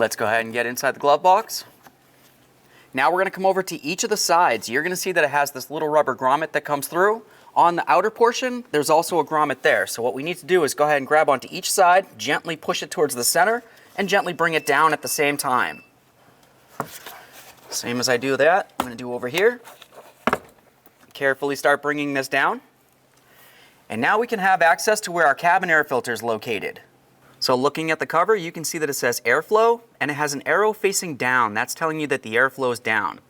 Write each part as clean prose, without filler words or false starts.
Let's go ahead and get inside the glove box. Now we're going to come over to each of the sides. You're going to see that it has this little rubber grommet that comes through. On the outer portion, there's also a grommet there. So what we need to do is go ahead and grab onto each side, gently push it towards the center, and gently bring it down at the same time. Same as I do that, I'm going to do over here. Carefully start bringing this down. And now we can have access to where our cabin air filter is located. So looking at the cover, you can see that it says airflow, and it has an arrow facing down. That's telling you that the airflow is down.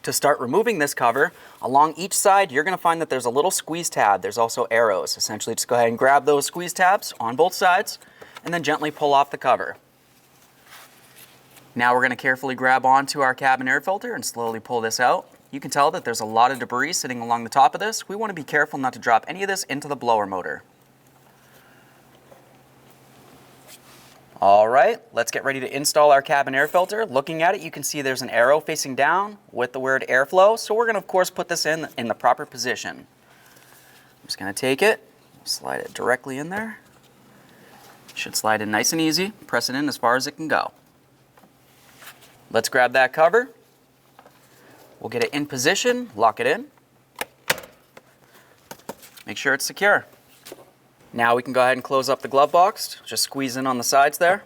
To start removing this cover, along each side, you're going to find that there's a little squeeze tab. There's also arrows. Essentially, just go ahead and grab those squeeze tabs on both sides, and then gently pull off the cover. Now we're going to carefully grab onto our cabin air filter and slowly pull this out. You can tell that there's a lot of debris sitting along the top of this. We want to be careful not to drop any of this into the blower motor. All right, let's get ready to install our cabin air filter. Looking at it, you can see there's an arrow facing down with the word airflow. So we're going to, of course, put this in the proper position. I'm just going to take it, slide it directly in there. Should slide in nice and easy. Press it in as far as it can go. Let's grab that cover. We'll get it in position, lock it in. Make sure it's secure. Now we can go ahead and close up the glove box. Just squeeze in on the sides there.